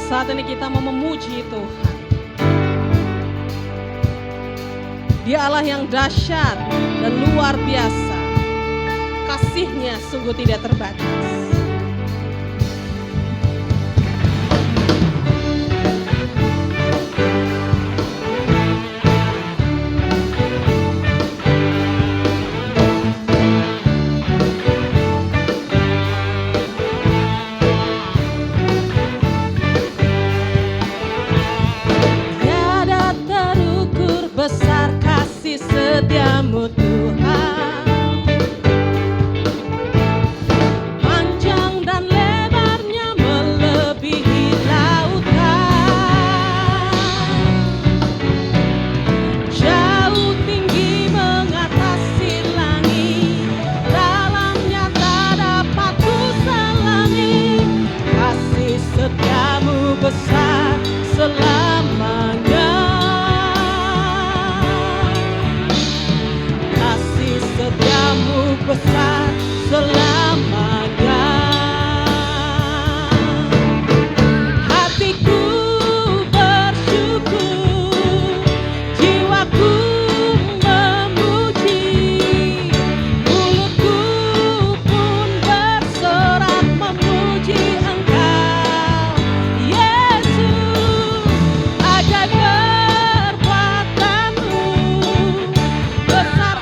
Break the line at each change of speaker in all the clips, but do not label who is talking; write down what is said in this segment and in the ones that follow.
Saat ini kita mau memuji Tuhan. Dia Allah yang dahsyat dan luar biasa. Kasih-Nya sungguh tidak terbatas. Besar kasih setiamu Tuhan, panjang dan lebarnya melebihi lautan, jauh tinggi mengatasi langit, dalamnya tak dapat kuselami. Kasih setiamu besar selamanya. Setiamu besar selamanya. Hatiku bersyukur, jiwaku memuji, mulutku pun bersorak memuji Engkau, Yesus. Ajaib perbuatanmu, besar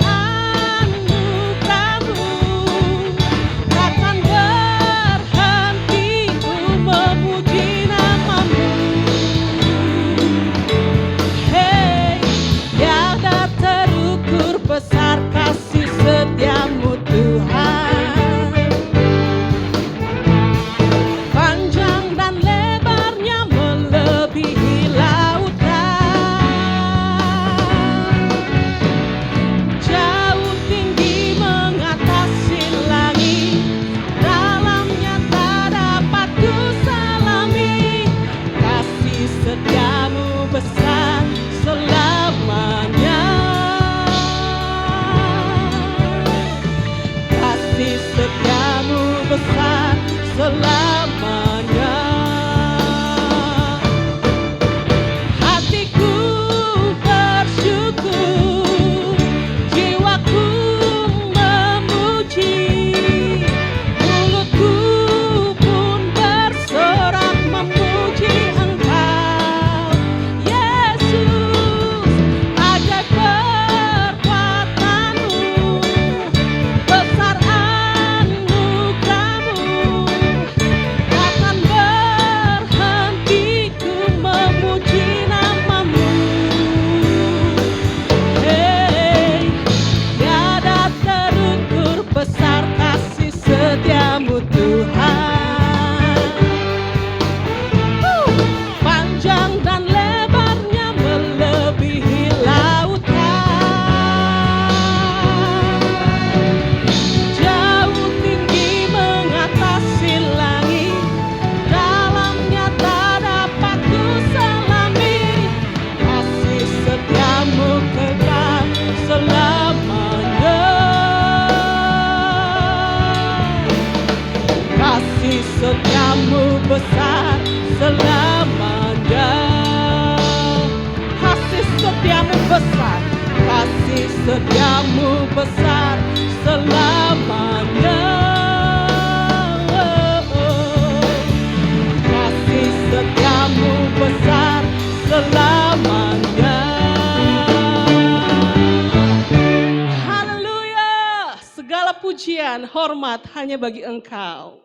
besar kasih setiamu Tuhan, panjang dan lebarnya melebihi lautan, jauh tinggi mengatasi langit, dalamnya tak dapat kuselami. Kasih setiamu besar selamanya. Setiamu besar selamanya. Hatiku bersyukur, jiwaku memuji, mulutku pun bersorak memuji Engkau, Yesus. Ajaib perbuatanmu, besar besar kasih setiamu Tuhan, panjang dan lebarnya melebihi lautan, jauh tinggi mengatasi langit, dalamnya tak dapat kuselami. Kasih setiamu kekal selamanya. Kasih setiamu besar selamanya. Kasih setiamu besar, kasih setiamu besar selamanya. Kasih setiamu besar selamanya. Haleluya. Segala pujian, hormat hanya bagi Engkau.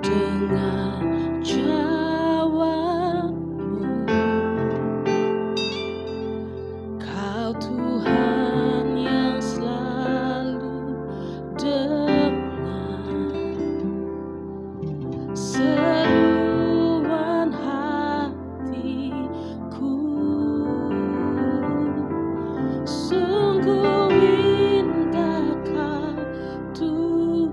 dengar jawabmu. Kau Tuhan yang selalu dengar seruan hatiku. Sungguh indah Kau Tuhan,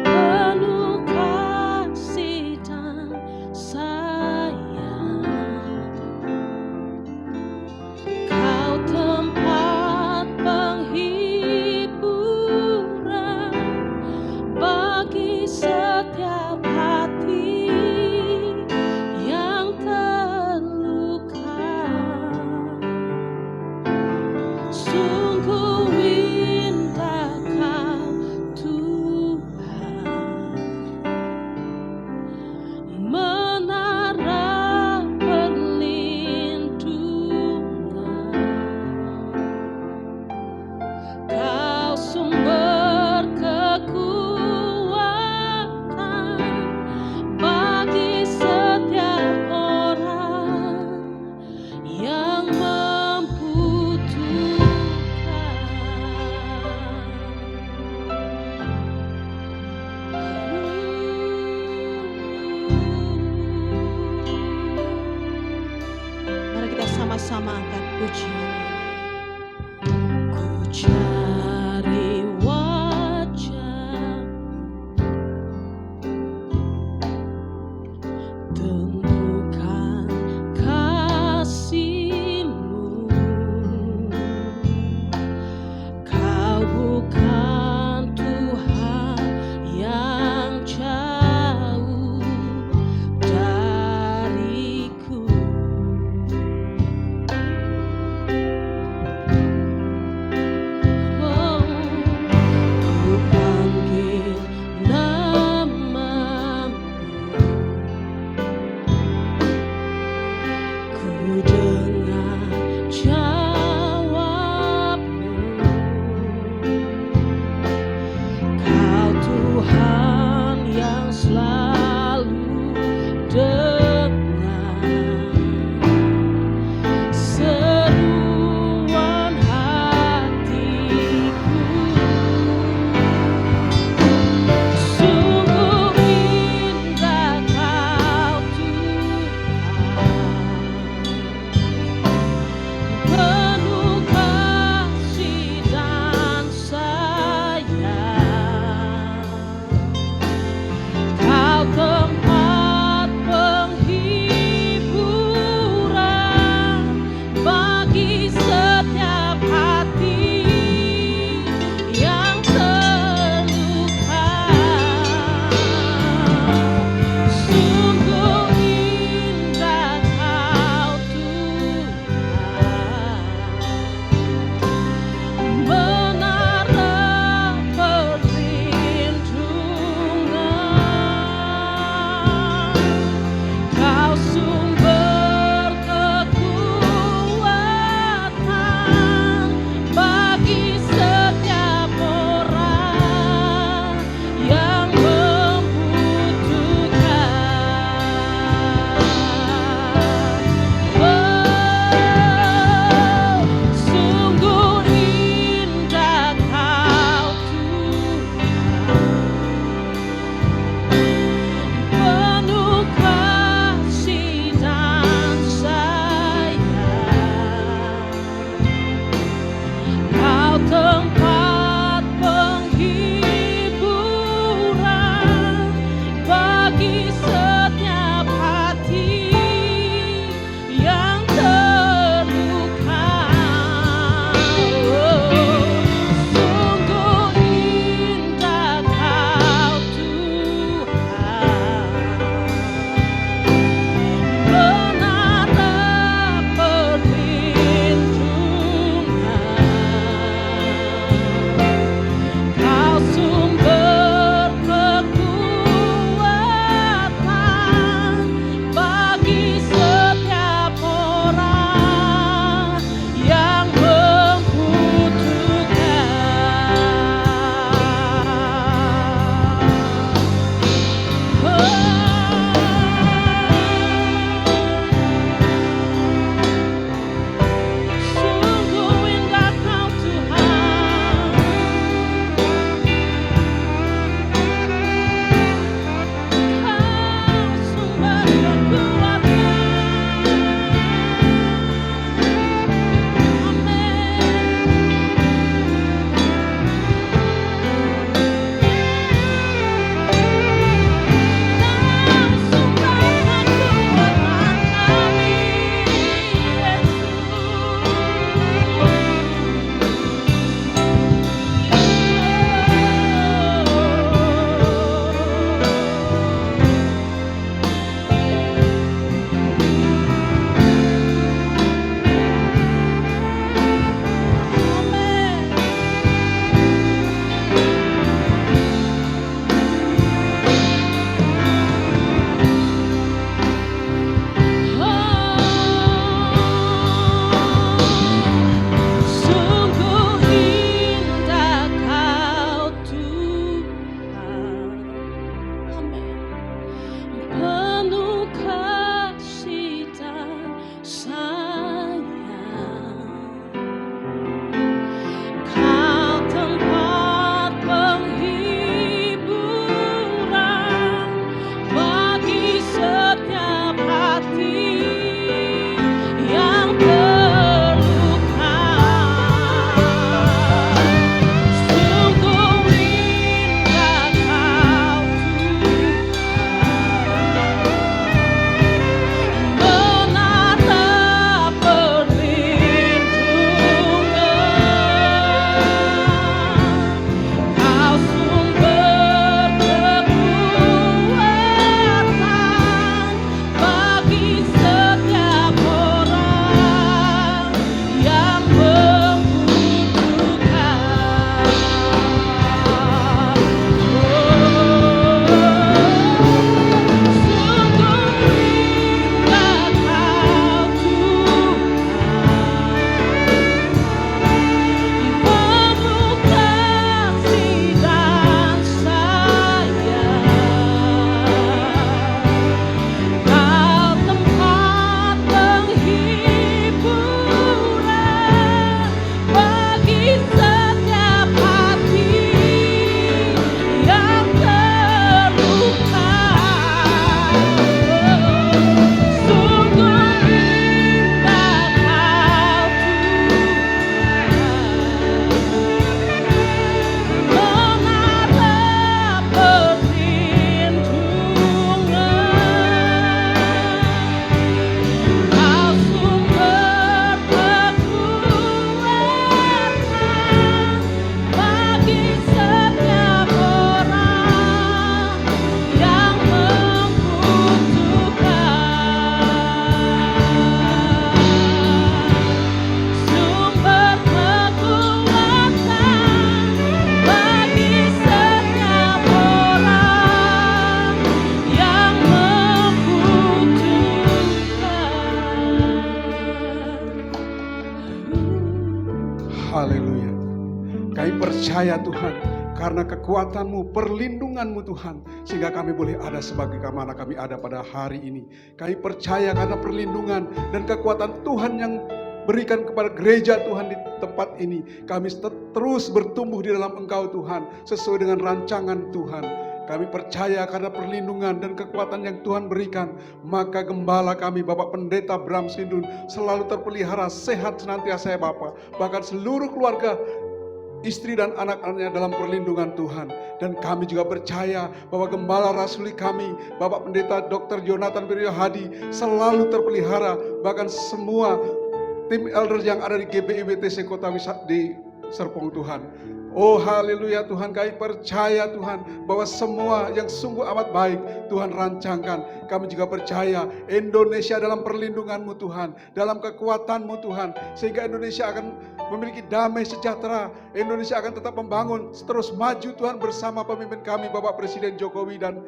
penuh kasih dan sayang. Kau tempat penghiburan bagi setiap hati yang terluka. Sungguh indah Kau Tuhan, menara perlindungan. Kau sumber kekuatan bagi setiap orang yang membutuhkan. Mari kita sama-sama angkat pujian ini. Ku cari wajah-Mu, temukan kasih-Mu. Kau bukan Tuhan yang jauh dariku. Oh, ku panggil nama-Mu, ku dengar jawab-Mu. Kau Tuhan yang selalu dengar seruan hatiku. Sungguh indah Kau Tuhan, penuh kasih dan sayang. Kau
percaya Tuhan, karena kekuatan-Mu, perlindungan-Mu Tuhan, sehingga kami boleh ada sebagai mana kami ada pada hari ini. Kami percaya karena perlindungan dan kekuatan Tuhan yang berikan kepada gereja Tuhan di tempat ini. Kami terus bertumbuh di dalam Engkau Tuhan, sesuai dengan rancangan Tuhan. Kami percaya karena perlindungan dan kekuatan yang Tuhan berikan, maka gembala kami Bapak Pendeta Bram Sindun selalu terpelihara sehat senantiasa ya Bapak. Bahkan seluruh keluarga, istri dan anak-anaknya dalam perlindungan Tuhan. Dan kami juga percaya bahwa gembala rasuli kami, Bapak Pendeta Dr. Jonathan Wiryo Hadi selalu terpelihara. Bahkan semua tim elders yang ada di GBI-WTC Kota Wisata di Serpong Tuhan. Oh haleluya Tuhan, kami percaya Tuhan bahwa semua yang sungguh amat baik Tuhan rancangkan. Kami juga percaya Indonesia dalam perlindungan-Mu Tuhan, dalam kekuatan-Mu Tuhan, sehingga Indonesia akan memiliki damai sejahtera. Indonesia akan tetap membangun, terus maju Tuhan bersama pemimpin kami Bapak Presiden Jokowi dan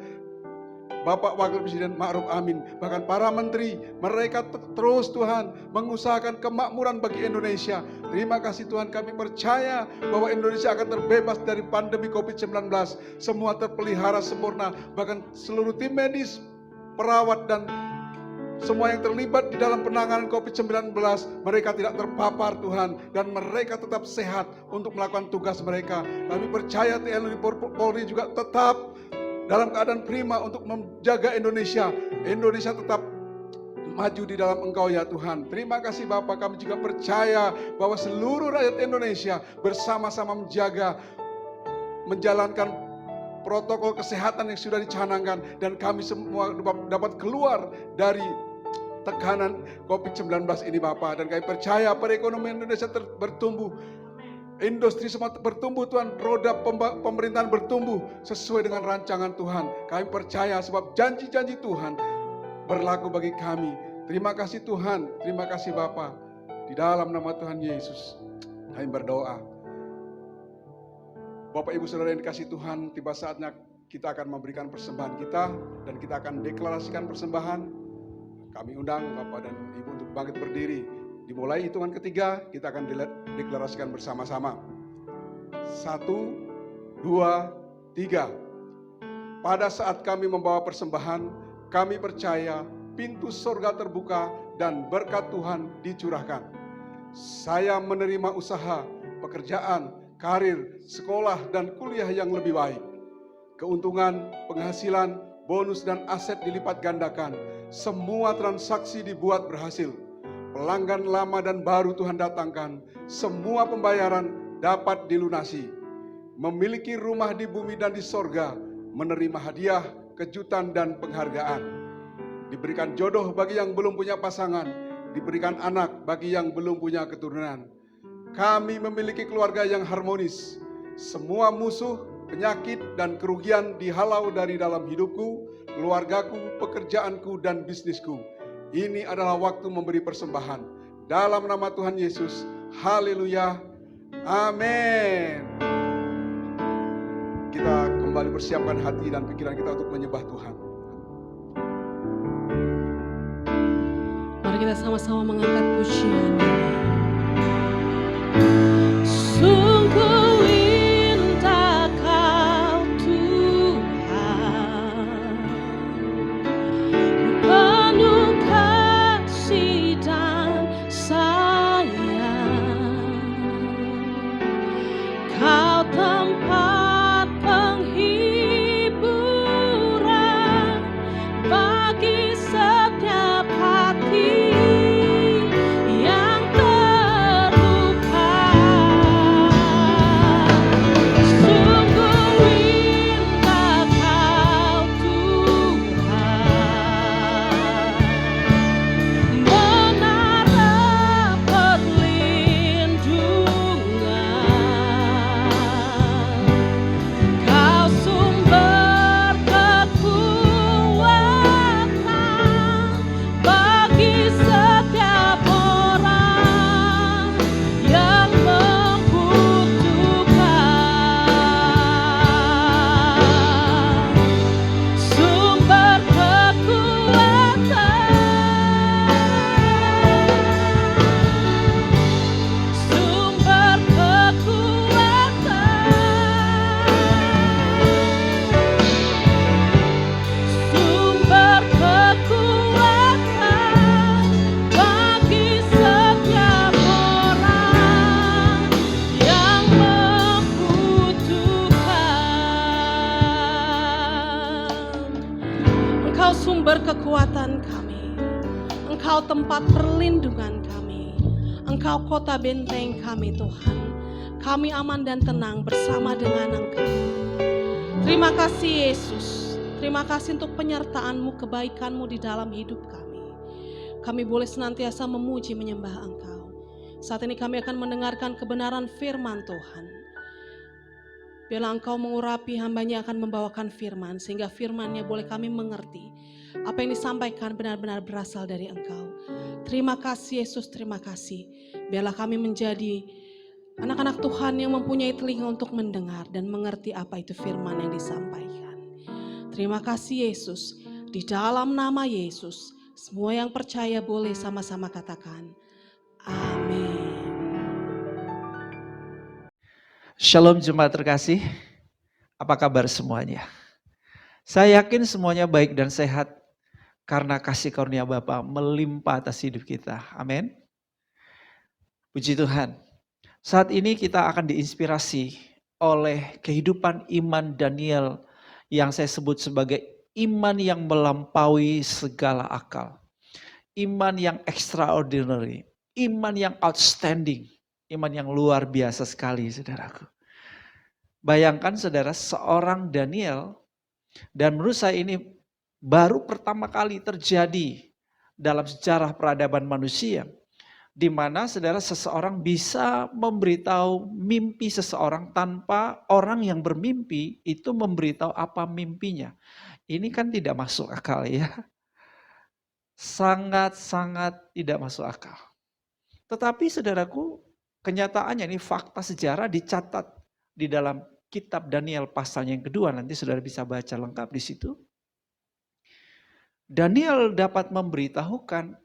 Bapak Wakil Presiden Ma'ruf Amin, bahkan para menteri, mereka terus Tuhan mengusahakan kemakmuran bagi Indonesia. Terima kasih Tuhan, kami percaya bahwa Indonesia akan terbebas dari pandemi COVID-19. Semua terpelihara sempurna, bahkan seluruh tim medis, perawat dan semua yang terlibat di dalam penanganan COVID-19, mereka tidak terpapar Tuhan, dan mereka tetap sehat untuk melakukan tugas mereka. Kami percaya TNI Polri juga tetap dalam keadaan prima untuk menjaga Indonesia. Indonesia tetap maju di dalam Engkau ya Tuhan. Terima kasih Bapak, kami juga percaya bahwa seluruh rakyat Indonesia bersama-sama menjalankan protokol kesehatan yang sudah dicanangkan, dan kami semua dapat keluar dari tekanan COVID-19 ini Bapak. Dan kami percaya perekonomian Indonesia bertumbuh, industri semua bertumbuh Tuhan, roda pemerintahan bertumbuh sesuai dengan rancangan Tuhan. Kami percaya sebab janji-janji Tuhan berlaku bagi kami. Terima kasih Tuhan, terima kasih Bapa. Di dalam nama Tuhan Yesus kami berdoa. Bapak Ibu Saudara yang dikasihi Tuhan, tiba saatnya kita akan memberikan persembahan kita, dan kita akan deklarasikan persembahan. Kami undang Bapak dan Ibu untuk bangkit berdiri. Dimulai hitungan ketiga, kita akan deklarasikan bersama-sama. 1, 2, 3. Pada saat kami membawa persembahan, kami percaya pintu surga terbuka dan berkat Tuhan dicurahkan. Saya menerima usaha, pekerjaan, karir, sekolah, dan kuliah yang lebih baik. Keuntungan, penghasilan, bonus, dan aset dilipat gandakan. Semua transaksi dibuat berhasil. Pelanggan lama dan baru Tuhan datangkan. Semua pembayaran dapat dilunasi. Memiliki rumah di bumi dan di sorga. Menerima hadiah, kejutan, dan penghargaan. Diberikan jodoh bagi yang belum punya pasangan. Diberikan anak bagi yang belum punya keturunan. Kami memiliki keluarga yang harmonis. Semua musuh, penyakit, dan kerugian dihalau dari dalam hidupku, keluargaku, pekerjaanku, dan bisnisku. Ini adalah waktu memberi persembahan. Dalam nama Tuhan Yesus. Haleluya. Amin. Kita kembali persiapkan hati dan pikiran kita untuk menyembah Tuhan.
Mari kita sama-sama mengangkat pujian. Sungguh indah Kau Tuhan, penuh kasih dan sayang. Kau tempat penghiburan bagi setiap hati yang terluka. Engkau sumber kekuatan kami. Engkau tempat perlindungan kami. Engkau kota benteng kami Tuhan. Kami aman dan tenang bersama dengan Engkau. Terima kasih Yesus. Terima kasih untuk penyertaan-Mu, kebaikan-Mu di dalam hidup kami. Kami boleh senantiasa memuji menyembah Engkau. Saat ini kami akan mendengarkan kebenaran firman Tuhan. Biarlah Engkau mengurapi hamba-Nya akan membawakan firman, sehingga firman-Nya boleh kami mengerti. Apa yang disampaikan benar-benar berasal dari Engkau. Terima kasih Yesus, terima kasih. Biarlah kami menjadi anak-anak Tuhan yang mempunyai telinga untuk mendengar dan mengerti apa itu firman yang disampaikan. Terima kasih Yesus. Di dalam nama Yesus, semua yang percaya boleh sama-sama katakan, amin.
Shalom jemaat terkasih, apa kabar semuanya? Saya yakin semuanya baik dan sehat karena kasih karunia Bapa melimpah atas hidup kita. Amin. Puji Tuhan. Saat ini kita akan diinspirasi oleh kehidupan iman Daniel yang saya sebut sebagai iman yang melampaui segala akal. Iman yang extraordinary, iman yang outstanding, iman yang luar biasa sekali saudaraku. Bayangkan saudara, seorang Daniel, dan menurut saya ini baru pertama kali terjadi dalam sejarah peradaban manusia, di mana saudara seseorang bisa memberitahu mimpi seseorang tanpa orang yang bermimpi itu memberitahu apa mimpinya. Ini kan tidak masuk akal ya. Sangat-sangat tidak masuk akal. Tetapi saudaraku, kenyataannya ini fakta sejarah dicatat di dalam kitab Daniel pasal yang kedua, nanti saudara bisa baca lengkap di situ. Daniel dapat memberitahukan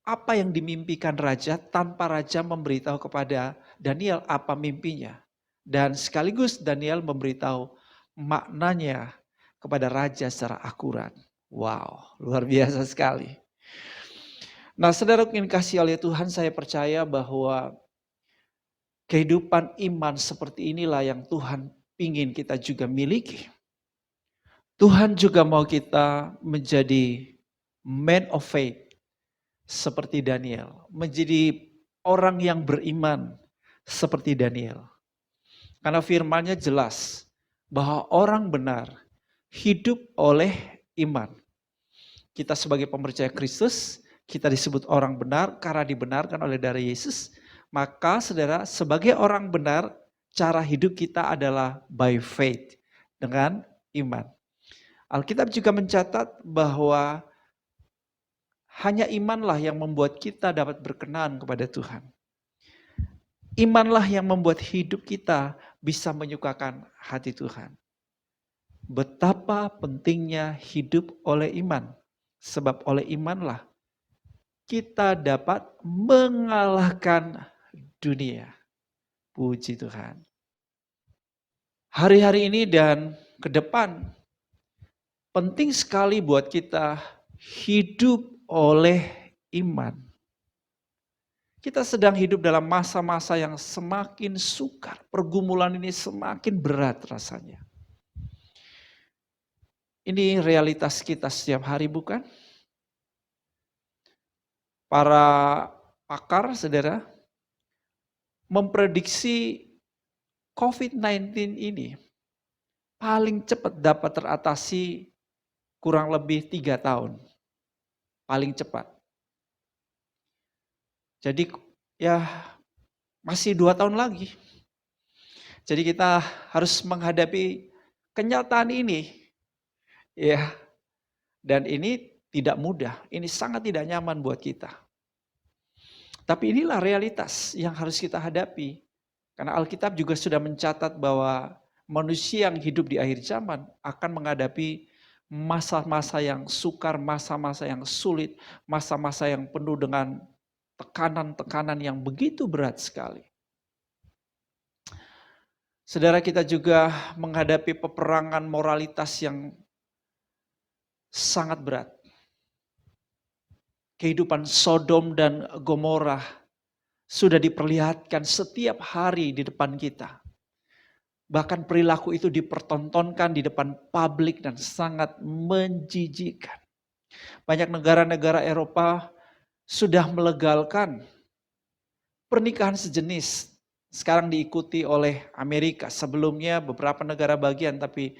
apa yang dimimpikan raja tanpa raja memberitahu kepada Daniel apa mimpinya. Dan sekaligus Daniel memberitahu maknanya kepada raja secara akurat. Wow, luar biasa sekali. Nah, saudara yang kasih oleh Tuhan, saya percaya bahwa kehidupan iman seperti inilah yang Tuhan ingin kita juga miliki. Tuhan juga mau kita menjadi man of faith seperti Daniel. Menjadi orang yang beriman seperti Daniel. Karena firman-Nya jelas bahwa orang benar hidup oleh iman. Kita sebagai percaya Kristus, kita disebut orang benar karena dibenarkan oleh darah Yesus. Maka saudara, sebagai orang benar, cara hidup kita adalah by faith, dengan iman. Alkitab juga mencatat bahwa hanya imanlah yang membuat kita dapat berkenan kepada Tuhan. Imanlah yang membuat hidup kita bisa menyukakan hati Tuhan. Betapa pentingnya hidup oleh iman. Sebab oleh imanlah kita dapat mengalahkan dunia. Puji Tuhan. Hari-hari ini dan ke depan penting sekali buat kita hidup oleh iman. Kita sedang hidup dalam masa-masa yang semakin sukar. Pergumulan ini semakin berat rasanya. Ini realitas kita setiap hari bukan? Para pakar, saudara, memprediksi COVID-19 ini paling cepat dapat teratasi kurang lebih 3 tahun. Paling cepat. Jadi ya masih 2 tahun lagi. Jadi kita harus menghadapi kenyataan ini. Ya. Dan ini tidak mudah, ini sangat tidak nyaman buat kita. Tapi inilah realitas yang harus kita hadapi. Karena Alkitab juga sudah mencatat bahwa manusia yang hidup di akhir zaman akan menghadapi masa-masa yang sukar, masa-masa yang sulit, masa-masa yang penuh dengan tekanan-tekanan yang begitu berat sekali. Saudara, kita juga menghadapi peperangan moralitas yang sangat berat. Kehidupan Sodom dan Gomora sudah diperlihatkan setiap hari di depan kita. Bahkan perilaku itu dipertontonkan di depan publik dan sangat menjijikkan. Banyak negara-negara Eropa sudah melegalkan pernikahan sejenis. Sekarang diikuti oleh Amerika. Sebelumnya beberapa negara bagian, tapi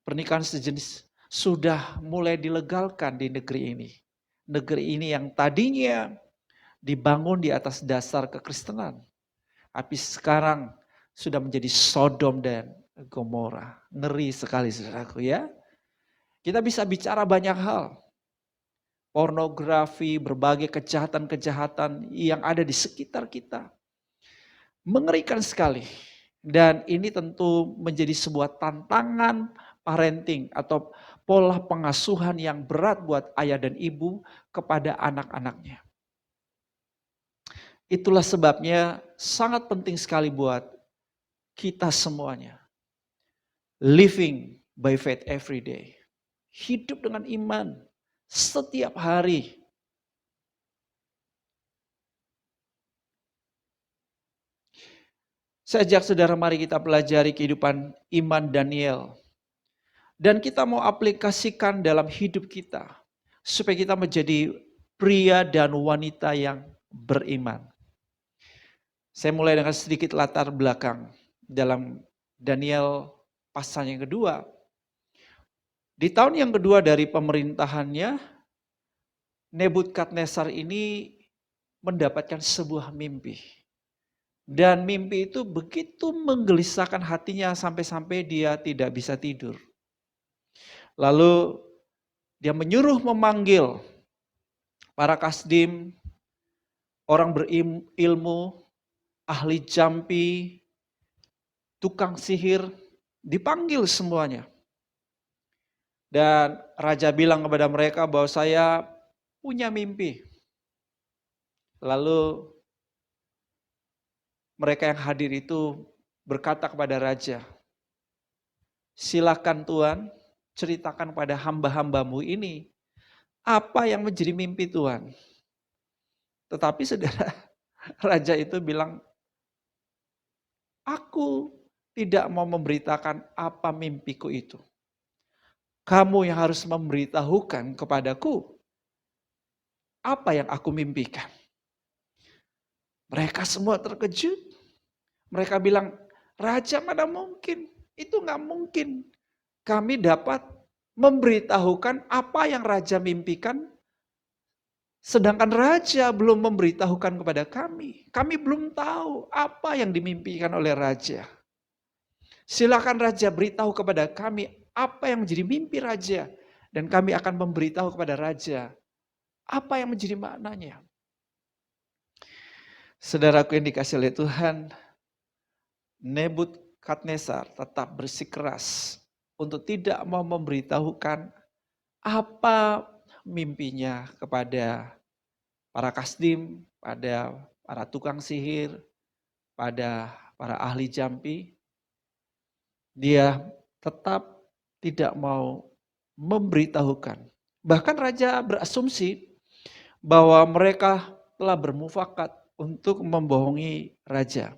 pernikahan sejenis sudah mulai dilegalkan di negeri ini. Negeri ini yang tadinya dibangun di atas dasar kekristenan, tapi sekarang sudah menjadi Sodom dan Gomora. Ngeri sekali saudaraku ya. Kita bisa bicara banyak hal. Pornografi, berbagai kejahatan-kejahatan yang ada di sekitar kita. Mengerikan sekali. Dan ini tentu menjadi sebuah tantangan parenting atau pola pengasuhan yang berat buat ayah dan ibu kepada anak-anaknya. Itulah sebabnya sangat penting sekali buat kita semuanya. Living by faith every day. Hidup dengan iman setiap hari. Saya ajak saudara, mari kita pelajari kehidupan iman Daniel. Dan kita mau aplikasikan dalam hidup kita. Supaya kita menjadi pria dan wanita yang beriman. Saya mulai dengan sedikit latar belakang. Dalam Daniel pasal yang kedua. Di tahun yang kedua dari pemerintahannya, Nebukadnezar ini mendapatkan sebuah mimpi. Dan mimpi itu begitu menggelisahkan hatinya sampai-sampai dia tidak bisa tidur. Lalu dia menyuruh memanggil para kasdim, orang berilmu, ahli jampi, tukang sihir, dipanggil semuanya. Dan raja bilang kepada mereka bahwa saya punya mimpi. Lalu mereka yang hadir itu berkata kepada raja, silakan Tuhan ceritakan pada hamba-hambamu ini apa yang menjadi mimpi Tuhan. Tetapi saudara, raja itu bilang, aku tidak mau memberitakan apa mimpiku itu. Kamu yang harus memberitahukan kepadaku apa yang aku mimpikan. Mereka semua terkejut. Mereka bilang, raja mana mungkin, itu nggak mungkin. Kami dapat memberitahukan apa yang raja mimpikan, sedangkan raja belum memberitahukan kepada kami. Kami belum tahu apa yang dimimpikan oleh raja. Silakan raja beritahu kepada kami apa yang menjadi mimpi raja. Dan kami akan memberitahu kepada raja apa yang menjadi maknanya. Saudaraku yang dikasihi oleh Tuhan, Nebukadnezar tetap bersikeras untuk tidak mau memberitahukan apa mimpinya kepada para kasdim, pada para tukang sihir, pada para ahli jampi. Dia tetap tidak mau memberitahukan. Bahkan raja berasumsi bahwa mereka telah bermufakat untuk membohongi raja.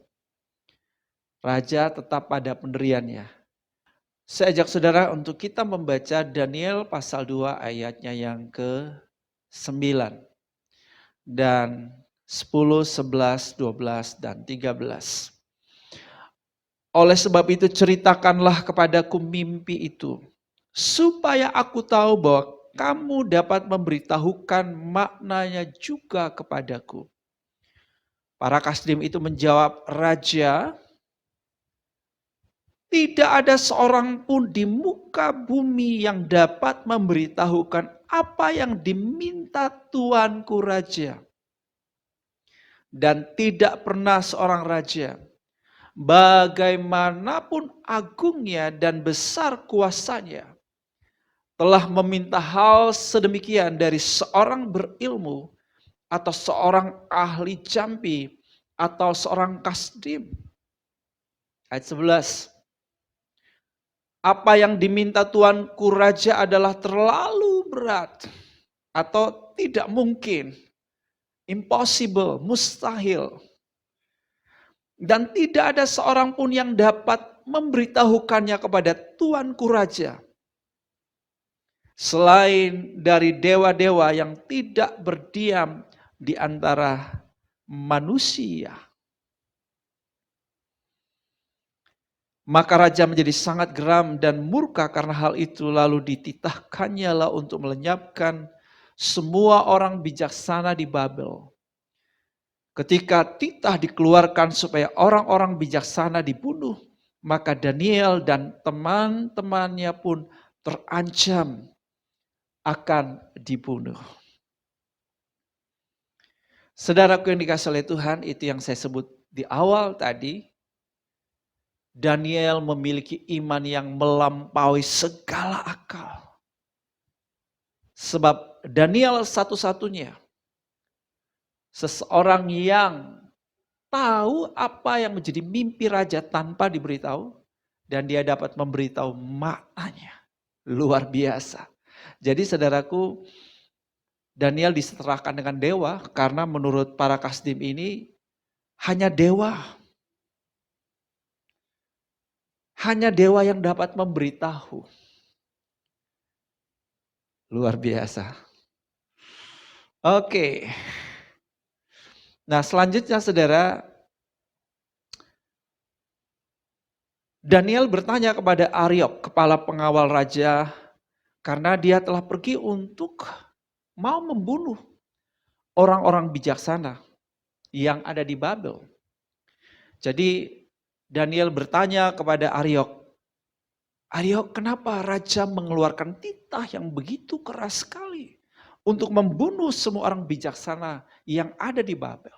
Raja tetap pada pendiriannya. Saya ajak saudara untuk kita membaca Daniel pasal 2 ayatnya yang ke-9. Dan 10, 11, 12, dan 13. Oleh sebab itu ceritakanlah kepadaku mimpi itu, supaya aku tahu bahwa kamu dapat memberitahukan maknanya juga kepadaku. Para kasdim itu menjawab, raja, tidak ada seorang pun di muka bumi yang dapat memberitahukan apa yang diminta tuanku raja. Dan tidak pernah seorang raja, bagaimanapun agungnya dan besar kuasanya, telah meminta hal sedemikian dari seorang berilmu atau seorang ahli jampi atau seorang kasdim. Ayat 11. Apa yang diminta tuanku raja adalah terlalu berat atau tidak mungkin, impossible, mustahil. Dan tidak ada seorang pun yang dapat memberitahukannya kepada Tuanku Raja. Selain dari dewa-dewa yang tidak berdiam di antara manusia. Maka raja menjadi sangat geram dan murka karena hal itu, lalu dititahkannya lah untuk melenyapkan semua orang bijaksana di Babel. Ketika titah dikeluarkan supaya orang-orang bijaksana dibunuh, maka Daniel dan teman-temannya pun terancam akan dibunuh. Saudaraku yang dikasihi oleh Tuhan, itu yang saya sebut di awal tadi. Daniel memiliki iman yang melampaui segala akal. Sebab Daniel satu-satunya seseorang yang tahu apa yang menjadi mimpi raja tanpa diberitahu, dan dia dapat memberitahu maknanya. Luar biasa. Jadi saudaraku, Daniel diserahkan dengan dewa karena menurut para kasdim ini hanya dewa yang dapat memberitahu. Luar biasa. Oke. Nah, selanjutnya saudara, Daniel bertanya kepada Ariok, kepala pengawal raja, karena dia telah pergi untuk mau membunuh orang-orang bijaksana yang ada di Babel. Jadi Daniel bertanya kepada Ariok, kenapa raja mengeluarkan titah yang begitu keras sekali untuk membunuh semua orang bijaksana yang ada di Babel?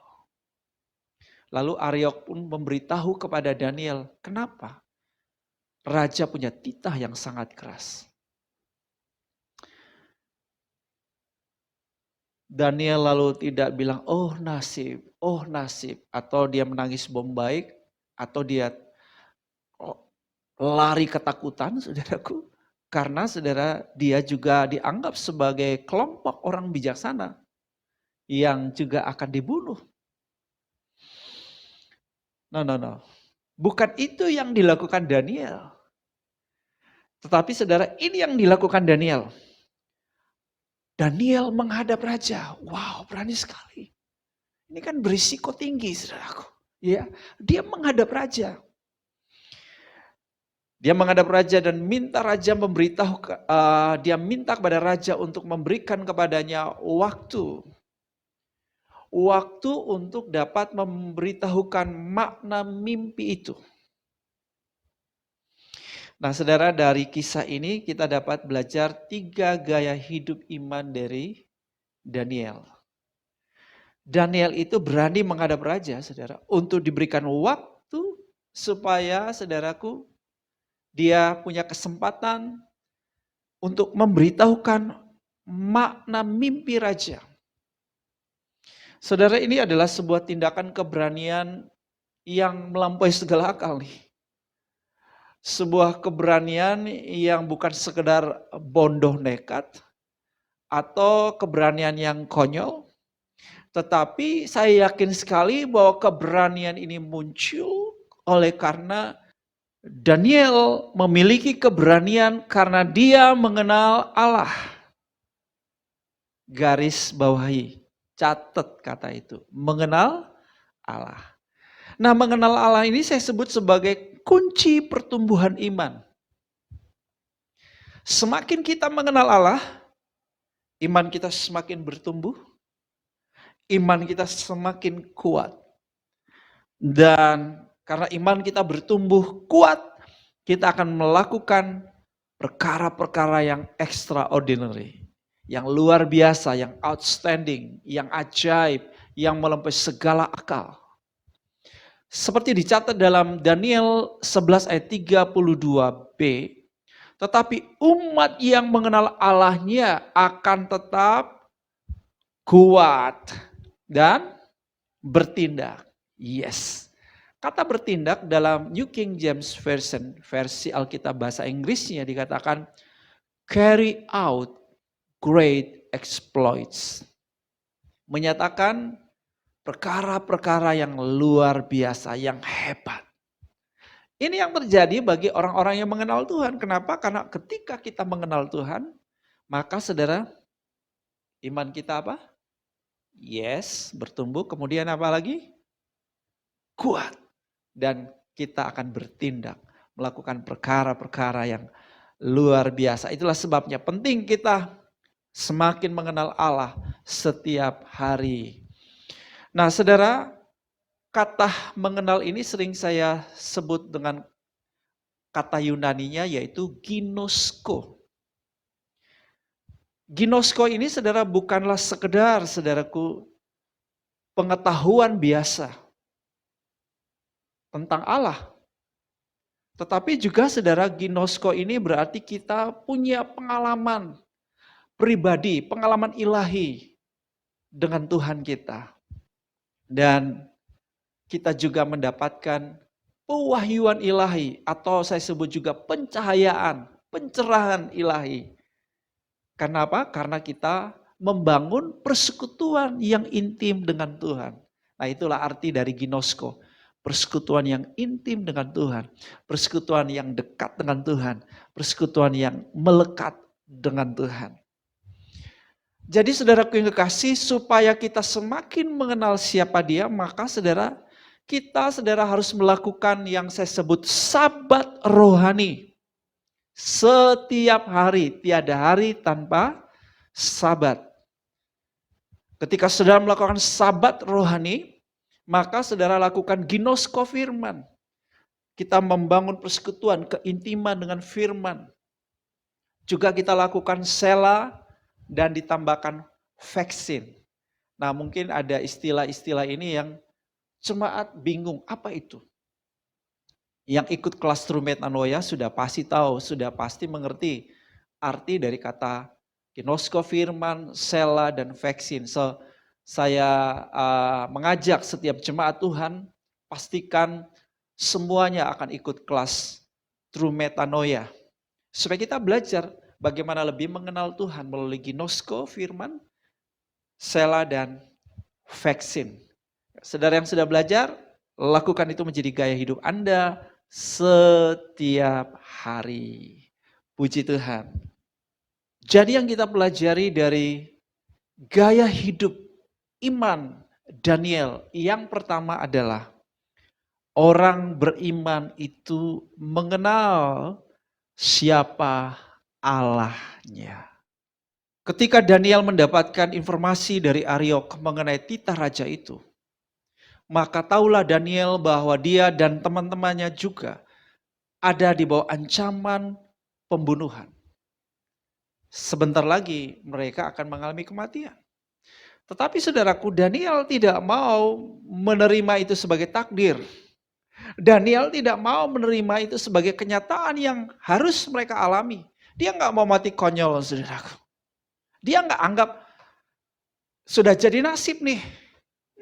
Lalu Ariok pun memberitahu kepada Daniel, kenapa raja punya titah yang sangat keras. Daniel lalu tidak bilang, oh nasib, atau dia menangis bombay, atau dia lari ketakutan, saudaraku. Karena saudara, dia juga dianggap sebagai kelompok orang bijaksana yang juga akan dibunuh. No. Bukan itu yang dilakukan Daniel. Tetapi saudara, ini yang dilakukan Daniel. Daniel menghadap raja. Wow, berani sekali. Ini kan berisiko tinggi, saudaraku. Ya, dia menghadap raja. Dia menghadap raja dan minta raja memberitahu, dia minta kepada raja untuk memberikan kepadanya waktu untuk dapat memberitahukan makna mimpi itu. Nah saudara, dari kisah ini kita dapat belajar 3 gaya hidup iman dari Daniel. Daniel itu berani menghadap raja, saudara, untuk diberikan waktu supaya saudaraku, dia punya kesempatan untuk memberitahukan makna mimpi raja. Saudara, ini adalah sebuah tindakan keberanian yang melampaui segala akal nih. Sebuah keberanian yang bukan sekedar bondoh nekat atau keberanian yang konyol, tetapi saya yakin sekali bahwa keberanian ini muncul oleh karena Daniel memiliki keberanian karena dia mengenal Allah. Garis bawahi, catat kata itu, mengenal Allah. Nah, mengenal Allah ini saya sebut sebagai kunci pertumbuhan iman. Semakin kita mengenal Allah, iman kita semakin bertumbuh, iman kita semakin kuat. Dan karena iman kita bertumbuh kuat, kita akan melakukan perkara-perkara yang extraordinary, yang luar biasa, yang outstanding, yang ajaib, yang melampaui segala akal. Seperti dicatat dalam Daniel 11 ayat 32b, tetapi umat yang mengenal Allahnya akan tetap kuat dan bertindak. Yes. Kata bertindak dalam New King James Version, versi Alkitab bahasa Inggrisnya dikatakan carry out great exploits. Menyatakan perkara-perkara yang luar biasa, yang hebat. Ini yang terjadi bagi orang-orang yang mengenal Tuhan. Kenapa? Karena ketika kita mengenal Tuhan, maka saudara, iman kita apa? Yes, bertumbuh. Kemudian apa lagi? Kuat. Dan kita akan bertindak, melakukan perkara-perkara yang luar biasa. Itulah sebabnya penting kita semakin mengenal Allah setiap hari. Nah, saudara, kata mengenal ini sering saya sebut dengan kata Yunaninya yaitu ginosko. Ginosko ini saudara bukanlah sekedar saudaraku pengetahuan biasa tentang Allah. Tetapi juga saudara ginosko ini berarti kita punya pengalaman pribadi, pengalaman ilahi dengan Tuhan kita. Dan kita juga mendapatkan pewahyuan ilahi atau saya sebut juga pencahayaan, pencerahan ilahi. Karena apa? Karena kita membangun persekutuan yang intim dengan Tuhan. Nah, itulah arti dari ginosko. Persekutuan yang intim dengan Tuhan, persekutuan yang dekat dengan Tuhan, persekutuan yang melekat dengan Tuhan. Jadi saudaraku yang kekasih, supaya kita semakin mengenal siapa Dia, maka saudara harus melakukan yang saya sebut sabat rohani. Setiap hari, tiada hari tanpa sabat. Ketika saudara melakukan sabat rohani, maka saudara lakukan ginosko firman. Kita membangun persekutuan, keintiman dengan firman. Juga kita lakukan sela dan ditambahkan vaksin. Nah, mungkin ada istilah-istilah ini yang jemaat bingung, apa itu? Yang ikut kelas True Metanoia sudah pasti tahu, sudah pasti mengerti arti dari kata ginosko firman, sela, dan vaksin. So, saya mengajak setiap jemaat Tuhan, pastikan semuanya akan ikut kelas True Metanoia. Supaya kita belajar bagaimana lebih mengenal Tuhan melalui ginosko firman, sela, dan vaksin. Saudara yang sudah belajar, lakukan itu menjadi gaya hidup Anda setiap hari. Puji Tuhan. Jadi yang kita pelajari dari gaya hidup iman Daniel, yang pertama adalah orang beriman itu mengenal siapa Allahnya. Ketika Daniel mendapatkan informasi dari Ariok mengenai titah raja itu, maka tahulah Daniel bahwa dia dan teman-temannya juga ada di bawah ancaman pembunuhan. Sebentar lagi mereka akan mengalami kematian. Tetapi saudaraku, Daniel tidak mau menerima itu sebagai takdir. Daniel tidak mau menerima itu sebagai kenyataan yang harus mereka alami. Dia nggak mau mati konyol, saudaraku. Dia nggak anggap sudah jadi nasib nih.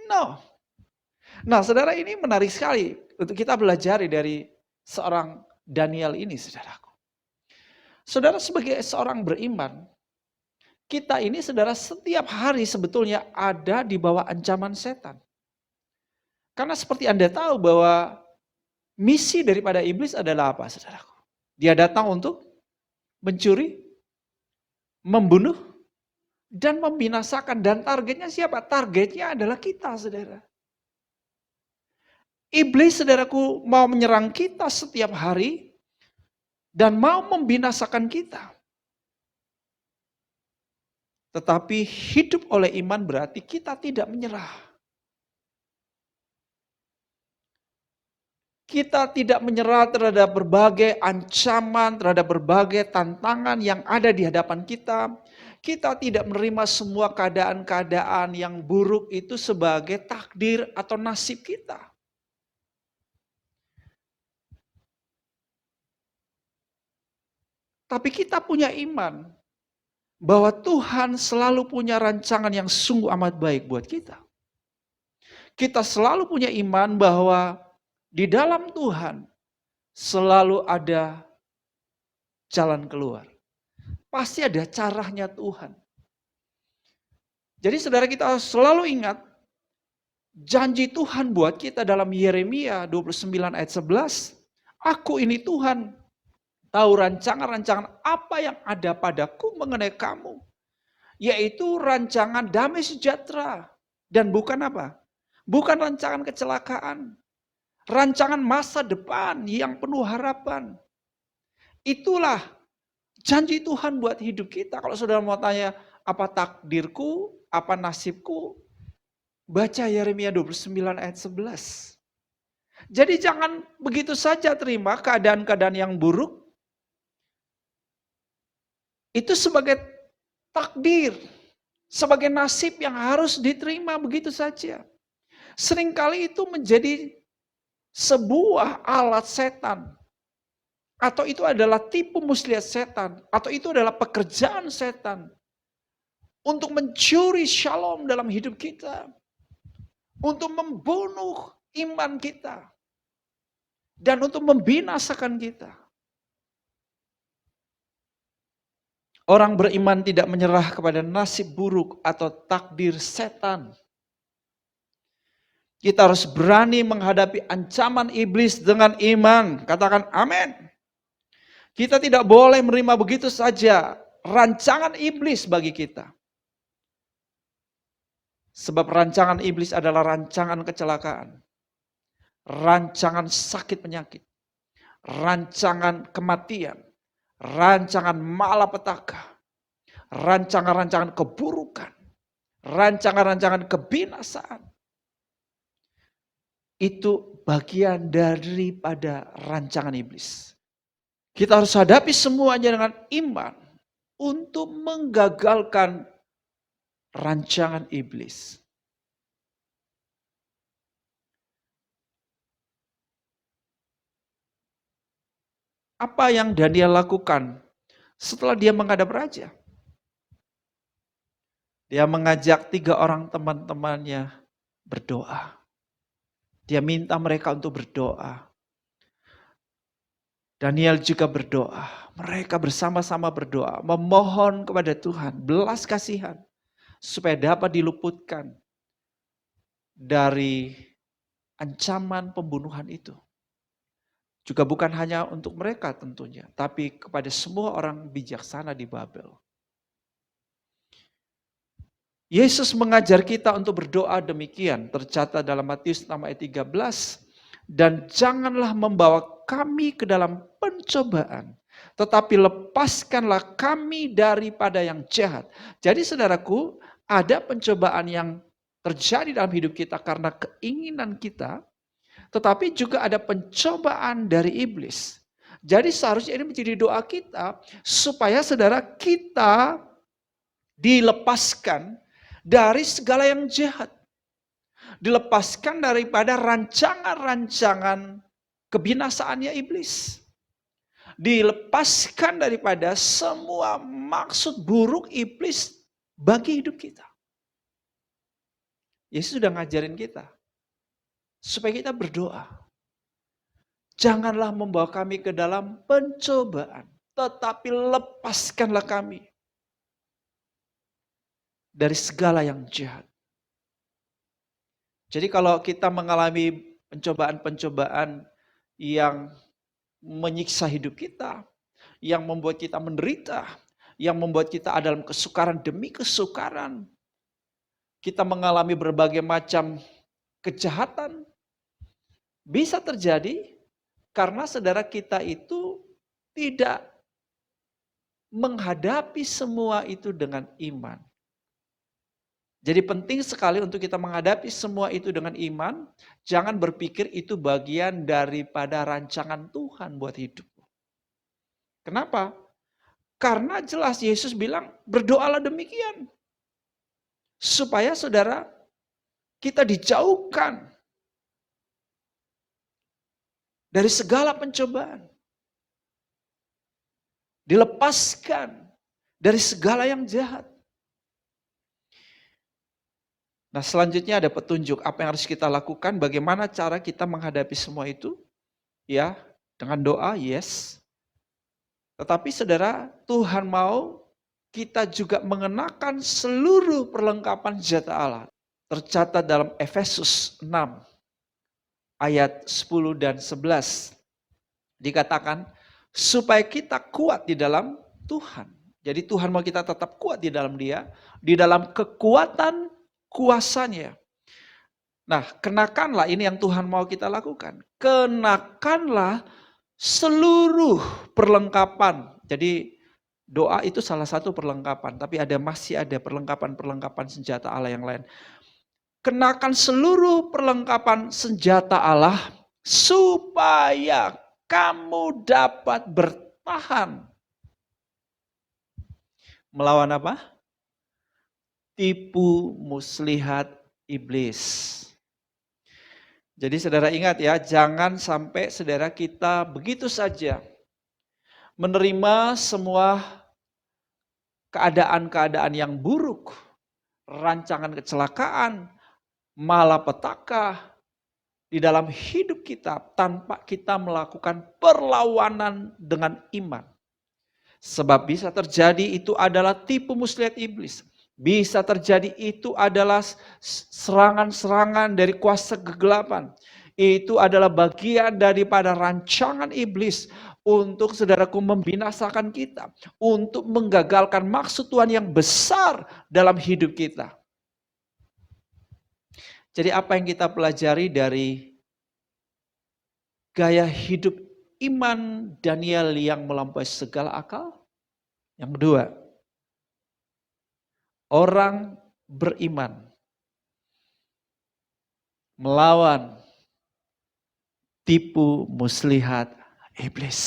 No. Nah, saudara, ini menarik sekali untuk kita belajar dari seorang Daniel ini, saudaraku. Saudara, sebagai seorang beriman, kita ini, saudara, setiap hari sebetulnya ada di bawah ancaman setan. Karena seperti Anda tahu bahwa misi daripada iblis adalah apa, saudaraku? Dia datang untuk mencuri, membunuh, dan membinasakan. Dan targetnya siapa? Targetnya adalah kita, saudara. Iblis, saudaraku, mau menyerang kita setiap hari dan mau membinasakan kita. Tetapi hidup oleh iman berarti kita tidak menyerah. Kita tidak menyerah terhadap berbagai ancaman, terhadap berbagai tantangan yang ada di hadapan kita. Kita tidak menerima semua keadaan-keadaan yang buruk itu sebagai takdir atau nasib kita. Tapi kita punya iman bahwa Tuhan selalu punya rancangan yang sungguh amat baik buat kita. Kita selalu punya iman bahwa di dalam Tuhan selalu ada jalan keluar. Pasti ada caranya Tuhan. Jadi saudara, kita harus selalu ingat Janji Tuhan buat kita dalam Yeremia 29 ayat 11, aku ini Tuhan, tahu rancangan-rancangan apa yang ada padaku mengenai kamu, yaitu rancangan damai sejahtera, dan bukan apa? Bukan rancangan kecelakaan, rancangan masa depan yang penuh harapan. Itulah janji Tuhan buat hidup kita. Kalau saudara mau tanya, apa takdirku, apa nasibku? Baca Yeremia 29 ayat 11. Jadi jangan begitu saja terima keadaan-keadaan yang buruk. Itu sebagai takdir, sebagai nasib yang harus diterima begitu saja. Seringkali itu menjadi sebuah alat setan. Atau itu adalah tipu muslihat setan. Atau itu adalah pekerjaan setan. Untuk mencuri shalom dalam hidup kita. Untuk membunuh iman kita. Dan untuk membinasakan kita. Orang beriman tidak menyerah kepada nasib buruk atau takdir setan. Kita harus berani menghadapi ancaman iblis dengan iman. Katakan amin. Kita tidak boleh menerima begitu saja rancangan iblis bagi kita. Sebab rancangan iblis adalah rancangan kecelakaan. Rancangan sakit penyakit. Rancangan kematian. Rancangan malapetaka. Rancangan-rancangan keburukan. Rancangan-rancangan kebinasaan. Itu bagian daripada rancangan iblis. Kita harus hadapi semuanya dengan iman untuk menggagalkan rancangan iblis. Apa yang Daniel lakukan setelah dia menghadap raja? Dia mengajak 3 orang teman-temannya berdoa. Dia minta mereka untuk berdoa. Daniel juga berdoa. Mereka bersama-sama berdoa. Memohon kepada Tuhan belas kasihan. Supaya dapat diluputkan dari ancaman pembunuhan itu. Juga bukan hanya untuk mereka tentunya. Tapi kepada semua orang bijaksana di Babel. Yesus mengajar kita untuk berdoa demikian. Tercatat dalam Matius 6 ayat 13. Dan janganlah membawa kami ke dalam pencobaan. Tetapi lepaskanlah kami daripada yang jahat. Jadi saudaraku, ada pencobaan yang terjadi dalam hidup kita karena keinginan kita. Tetapi juga ada pencobaan dari iblis. Jadi seharusnya ini menjadi doa kita. Supaya saudara kita dilepaskan dari segala yang jahat. Dilepaskan daripada rancangan-rancangan kebinasaannya iblis. Dilepaskan daripada semua maksud buruk iblis bagi hidup kita. Yesus sudah ngajarin kita. Supaya kita berdoa. Janganlah membawa kami ke dalam pencobaan. Tetapi lepaskanlah kami dari segala yang jahat. Jadi kalau kita mengalami pencobaan-pencobaan yang menyiksa hidup kita, yang membuat kita menderita, yang membuat kita dalam kesukaran demi kesukaran, kita mengalami berbagai macam kejahatan, bisa terjadi karena saudara kita itu tidak menghadapi semua itu dengan iman. Jadi penting sekali untuk kita menghadapi semua itu dengan iman. Jangan berpikir itu bagian daripada rancangan Tuhan buat hidup. Kenapa? Karena jelas Yesus bilang berdoalah demikian. Supaya saudara kita dijauhkan dari segala pencobaan. Dilepaskan dari segala yang jahat. Nah selanjutnya ada petunjuk apa yang harus kita lakukan, bagaimana cara kita menghadapi semua itu. Ya, dengan doa, yes. Tetapi saudara, Tuhan mau kita juga mengenakan seluruh perlengkapan senjata Allah. tercatat dalam Efesus 6 ayat 10 dan 11. Dikatakan supaya kita kuat di dalam Tuhan. Jadi Tuhan mau kita tetap kuat di dalam Dia, di dalam kekuatan kuasanya. Nah, kenakanlah, ini yang Tuhan mau kita lakukan. Kenakanlah seluruh perlengkapan. Jadi doa itu salah satu perlengkapan, tapi masih ada perlengkapan-perlengkapan senjata Allah yang lain. Kenakan seluruh perlengkapan senjata Allah supaya kamu dapat bertahan. Melawan apa? Tipu muslihat iblis. Jadi saudara ingat ya, jangan sampai saudara kita begitu saja menerima semua keadaan-keadaan yang buruk, rancangan kecelakaan, malapetaka di dalam hidup kita tanpa kita melakukan perlawanan dengan iman. Sebab bisa terjadi itu adalah tipu muslihat iblis. Bisa terjadi itu adalah serangan-serangan dari kuasa kegelapan. Itu adalah bagian daripada rancangan iblis untuk saudaraku membinasakan kita. Untuk menggagalkan maksud Tuhan yang besar dalam hidup kita. Jadi apa yang kita pelajari dari gaya hidup iman Daniel yang melampaui segala akal? Yang kedua, orang beriman melawan tipu muslihat iblis.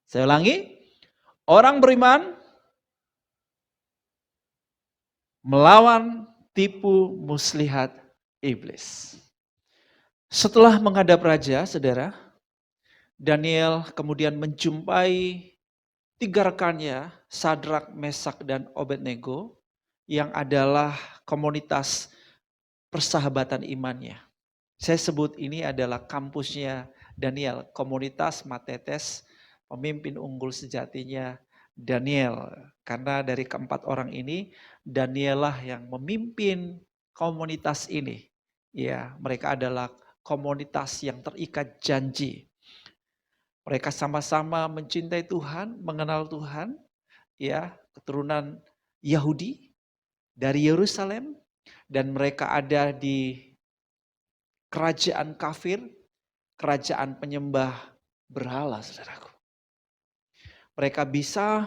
Saya ulangi, orang beriman melawan tipu muslihat iblis. Setelah menghadap raja, saudara, Daniel kemudian menjumpai 3 rekannya, Sadrak, Mesak, dan Abednego, yang adalah komunitas persahabatan imannya. Saya sebut ini adalah kampusnya Daniel, komunitas Matetes, pemimpin unggul sejatinya Daniel. Karena dari keempat orang ini, Daniel lah yang memimpin komunitas ini. Ya, mereka adalah komunitas yang terikat janji. Mereka sama-sama mencintai Tuhan, mengenal Tuhan, ya, keturunan Yahudi dari Yerusalem, dan mereka ada di kerajaan kafir, kerajaan penyembah berhala, saudaraku. Mereka bisa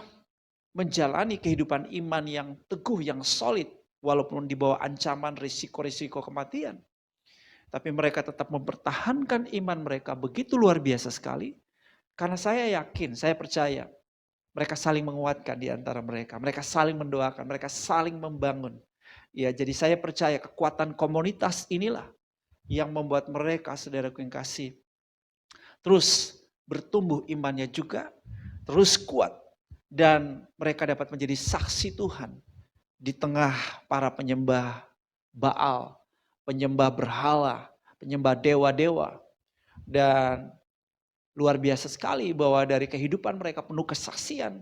menjalani kehidupan iman yang teguh, yang solid, walaupun di bawah ancaman risiko-risiko kematian. Tapi mereka tetap mempertahankan iman mereka begitu luar biasa sekali. Karena saya yakin, saya percaya, mereka saling menguatkan di antara mereka. Mereka saling mendoakan, mereka saling membangun. Ya, jadi saya percaya kekuatan komunitas inilah yang membuat mereka, saudaraku yang kasih, terus bertumbuh imannya juga, terus kuat. Dan mereka dapat menjadi saksi Tuhan di tengah para penyembah Baal, penyembah berhala, penyembah dewa-dewa. Dan luar biasa sekali bahwa dari kehidupan mereka penuh kesaksian.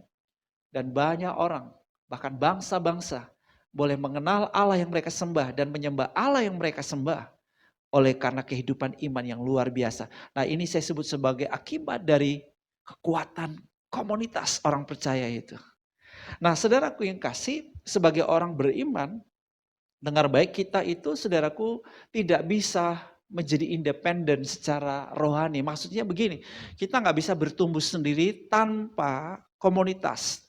Dan banyak orang, bahkan bangsa-bangsa, boleh mengenal Allah yang mereka sembah dan menyembah Allah yang mereka sembah. Oleh karena kehidupan iman yang luar biasa. Nah, ini saya sebut sebagai akibat dari kekuatan komunitas orang percaya itu. Nah, saudaraku yang kasih, sebagai orang beriman, dengar baik, kita itu saudaraku tidak bisa menjadi independen secara rohani. Maksudnya begini, kita nggak bisa bertumbuh sendiri tanpa komunitas,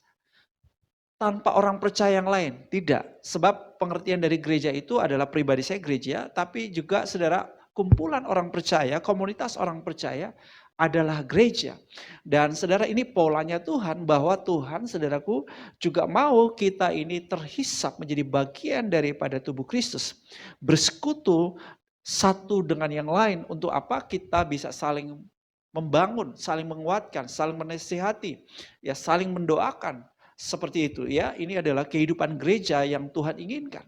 tanpa orang percaya yang lain. Tidak, sebab pengertian dari gereja itu adalah pribadi saya gereja, tapi juga saudara kumpulan orang percaya, komunitas orang percaya adalah gereja. Dan saudara, ini polanya Tuhan, bahwa Tuhan saudaraku juga mau kita ini terhisap menjadi bagian daripada tubuh Kristus. Bersekutu satu dengan yang lain, untuk apa? Kita bisa saling membangun, saling menguatkan, saling menasihati, ya, saling mendoakan, seperti itu ya. Ini adalah kehidupan gereja yang Tuhan inginkan.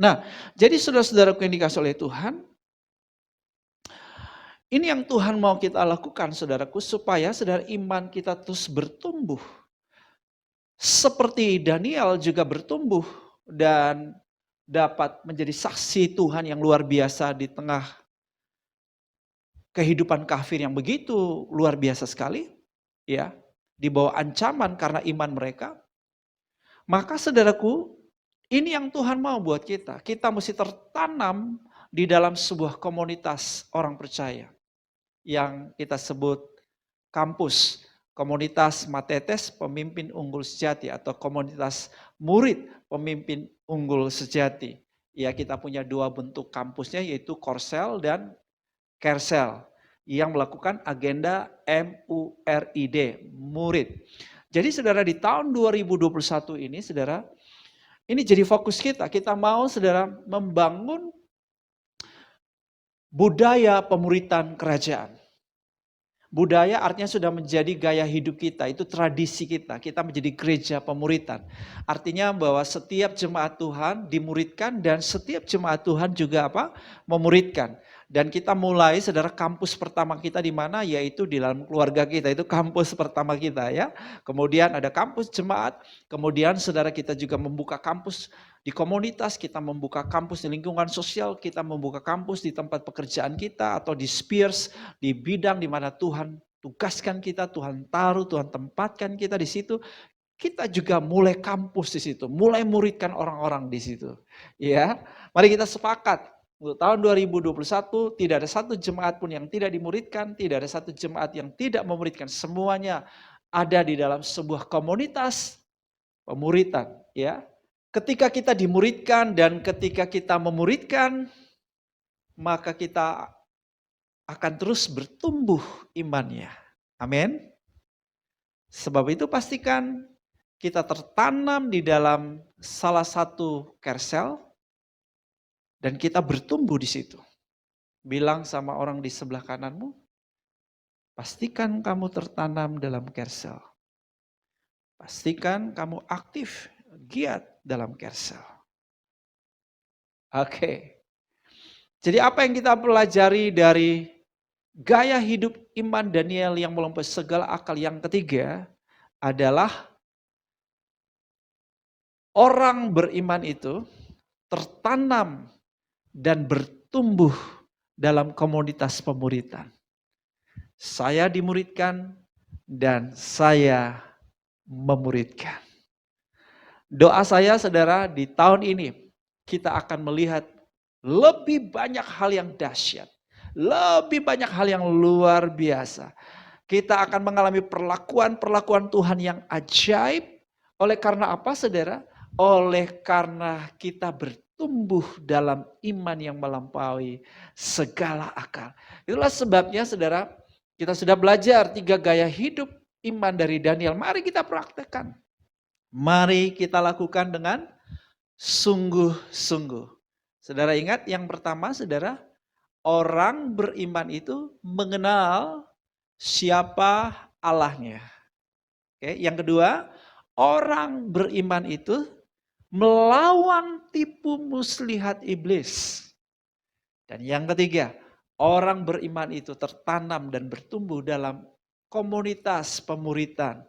Nah, jadi saudara-saudaraku yang dikasih oleh Tuhan, ini yang Tuhan mau kita lakukan, saudaraku, supaya saudara iman kita terus bertumbuh. Seperti Daniel juga bertumbuh dan dapat menjadi saksi Tuhan yang luar biasa di tengah kehidupan kafir yang begitu luar biasa sekali, ya, di bawah ancaman karena iman mereka. Maka saudaraku, ini yang Tuhan mau buat kita. Kita mesti tertanam di dalam sebuah komunitas orang percaya yang kita sebut kampus, komunitas Matetes Pemimpin Unggul Sejati atau komunitas murid pemimpin unggul sejati. Ya, kita punya dua bentuk kampusnya, yaitu Korsel dan Kersel yang melakukan agenda MURID, murid. Jadi saudara, di tahun 2021 ini saudara, ini jadi fokus kita. Kita mau saudara membangun budaya pemuritan kerajaan. Budaya artinya sudah menjadi gaya hidup kita, itu tradisi kita. Kita menjadi gereja pemuritan. Artinya bahwa setiap jemaat Tuhan dimuridkan dan setiap jemaat Tuhan juga apa? Memuridkan. Dan kita mulai saudara kampus pertama kita di mana? Yaitu di dalam keluarga kita, itu kampus pertama kita ya. Kemudian ada kampus jemaat, kemudian saudara kita juga membuka kampus di komunitas, kita membuka kampus di lingkungan sosial, kita membuka kampus di tempat pekerjaan kita atau di spheres, di bidang di mana Tuhan tugaskan kita, Tuhan taruh, Tuhan tempatkan kita di situ. Kita juga mulai kampus di situ, mulai muridkan orang-orang di situ. Ya, mari kita sepakat. Untuk tahun 2021 tidak ada satu jemaat pun yang tidak dimuridkan, tidak ada satu jemaat yang tidak memuridkan. Semuanya ada di dalam sebuah komunitas pemuritan, ya. Ketika kita dimuridkan dan ketika kita memuridkan, maka kita akan terus bertumbuh imannya. Amin. Sebab itu pastikan kita tertanam di dalam salah satu kersel dan kita bertumbuh di situ. Bilang sama orang di sebelah kananmu, pastikan kamu tertanam dalam kersel. Pastikan kamu aktif, giat dalam kersel. Oke. Jadi apa yang kita pelajari dari gaya hidup iman Daniel yang melampaui segala akal yang ketiga adalah orang beriman itu tertanam dan bertumbuh dalam komunitas pemuritan. Saya dimuridkan dan saya memuridkan. Doa saya saudara, di tahun ini kita akan melihat lebih banyak hal yang dahsyat. Lebih banyak hal yang luar biasa. Kita akan mengalami perlakuan-perlakuan Tuhan yang ajaib. Oleh karena apa saudara? Oleh karena kita bertumbuh dalam iman yang melampaui segala akal. Itulah sebabnya saudara, kita sudah belajar 3 gaya hidup iman dari Daniel. Mari kita praktekkan. Mari kita lakukan dengan sungguh-sungguh. Saudara ingat yang pertama saudara, orang beriman itu mengenal siapa Allahnya. Oke, yang kedua, orang beriman itu melawan tipu muslihat iblis. Dan yang ketiga, orang beriman itu tertanam dan bertumbuh dalam komunitas pemuritan.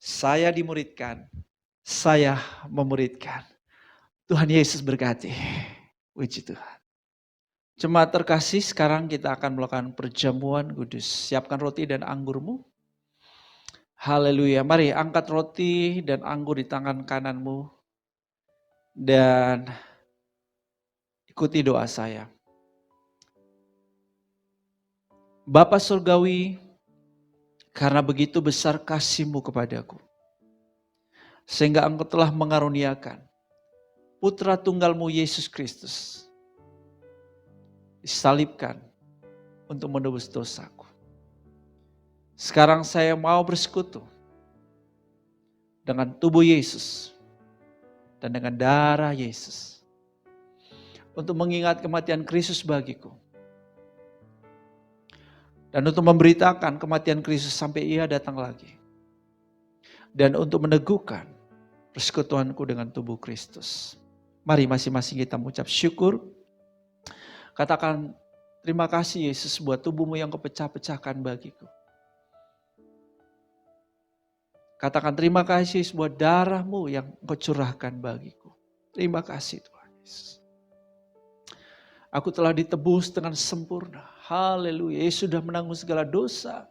Saya dimuridkan, saya memuridkan. Tuhan Yesus berkati. Puji Tuhan. Jemaat terkasih, sekarang kita akan melakukan perjamuan kudus. Siapkan roti dan anggurmu. Haleluya. Mari angkat roti dan anggur di tangan kananmu. Dan ikuti doa saya. Bapa Surgawi, karena begitu besar kasih-Mu kepadaku, sehingga Engkau telah mengaruniakan Putra Tunggal-Mu Yesus Kristus, disalibkan untuk menebus dosaku. Sekarang saya mau bersekutu dengan tubuh Yesus dan dengan darah Yesus untuk mengingat kematian Kristus bagiku. Dan untuk memberitakan kematian Kristus sampai Ia datang lagi. Dan untuk meneguhkan persekutuanku dengan tubuh Kristus. Mari masing-masing kita mengucap syukur. Katakan, terima kasih Yesus buat tubuh-Mu yang Kau pecah-pecahkan bagiku. Katakan, terima kasih Yesus buat darah-Mu yang Kau curahkan bagiku. Terima kasih Tuhan Yesus. Aku telah ditebus dengan sempurna. Haleluya. Yesus sudah menanggung segala dosa.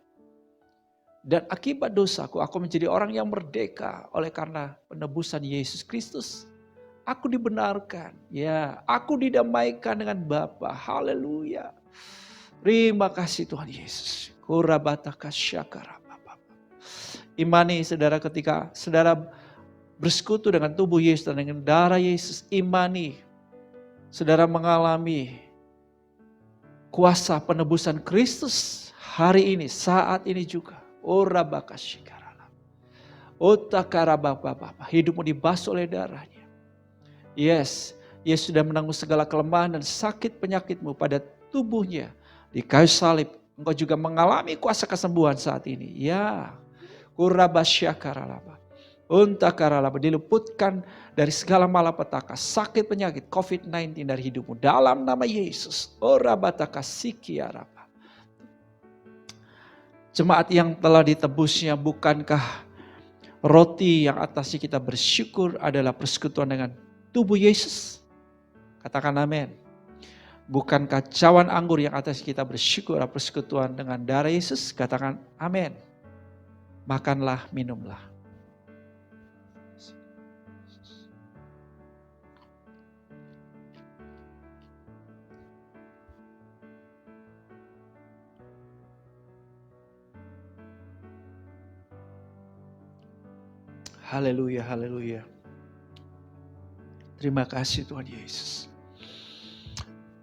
Dan akibat dosaku, aku menjadi orang yang merdeka oleh karena penebusan Yesus Kristus. Aku dibenarkan, ya, aku didamaikan dengan Bapa. Haleluya. Terima kasih Tuhan Yesus. Imani saudara, ketika saudara bersekutu dengan tubuh Yesus dan dengan darah Yesus, imani saudara mengalami kuasa penebusan Kristus hari ini, saat ini juga. Hidupmu dibasuh oleh darahnya. Yes, Yesus sudah menanggung segala kelemahan dan sakit penyakitmu pada tubuhnya. Di kayu salib, engkau juga mengalami kuasa kesembuhan saat ini. Ya, diluputkan dari segala malapetaka, sakit penyakit COVID-19 dari hidupmu. Dalam nama Yesus. Jemaat yang telah ditebusnya, bukankah roti yang atasnya kita bersyukur adalah persekutuan dengan tubuh Yesus? Katakan amin. Bukankah cawan anggur yang atas kita bersyukur adalah persekutuan dengan darah Yesus? Katakan amin. Makanlah, minumlah. Haleluya, haleluya. Terima kasih Tuhan Yesus.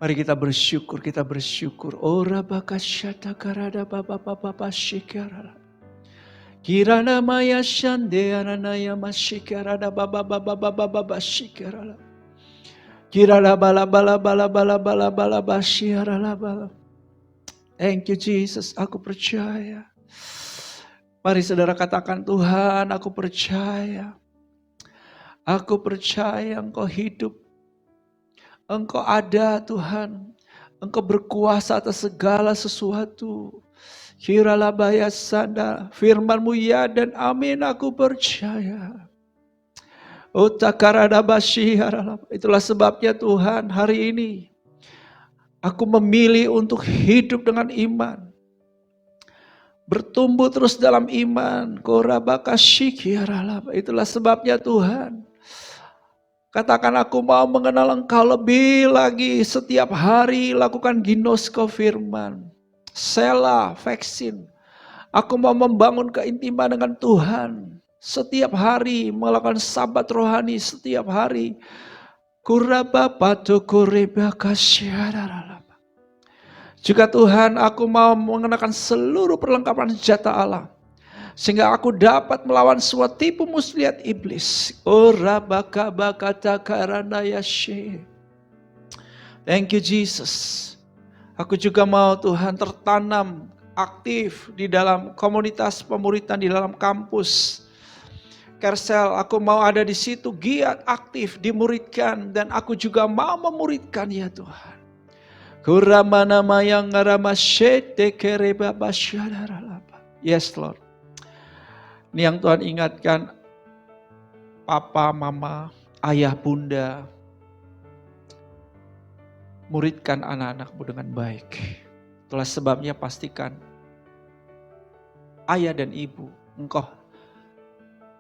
Mari kita bersyukur, kita bersyukur. Ora bakasyata karada baba baba shikarada. Kirana maya shande ananaya mashikarada baba baba baba shikarada. Kirala bala bala bala bala bala bala bashiarala bala. Thank you Jesus, aku percaya. Mari saudara katakan, Tuhan, aku percaya. Aku percaya Engkau hidup. Engkau ada Tuhan. Engkau berkuasa atas segala sesuatu. Kiralabaya sanda, firman-Mu ya dan amin, aku percaya. Itulah sebabnya Tuhan, hari ini aku memilih untuk hidup dengan iman. Bertumbuh terus dalam iman. Itulah sebabnya Tuhan. Katakan, aku mau mengenal Engkau lebih lagi. Setiap hari lakukan ginosko firman. Selah, vaksin. Aku mau membangun keintiman dengan Tuhan. Setiap hari melakukan sabat rohani. Setiap hari. Juga Tuhan, aku mau mengenakan seluruh perlengkapan senjata Allah. Sehingga aku dapat melawan semua tipu muslihat iblis. Thank you Jesus. Aku juga mau Tuhan tertanam aktif di dalam komunitas pemuritan di dalam kampus. Kersel, aku mau ada di situ, giat, aktif, dimuridkan. Dan aku juga mau memuridkan ya Tuhan. Yes Lord. Ini yang Tuhan ingatkan, papa, mama, ayah, bunda, muridkan anak-anakmu dengan baik. Itulah sebabnya pastikan ayah dan ibu, engkau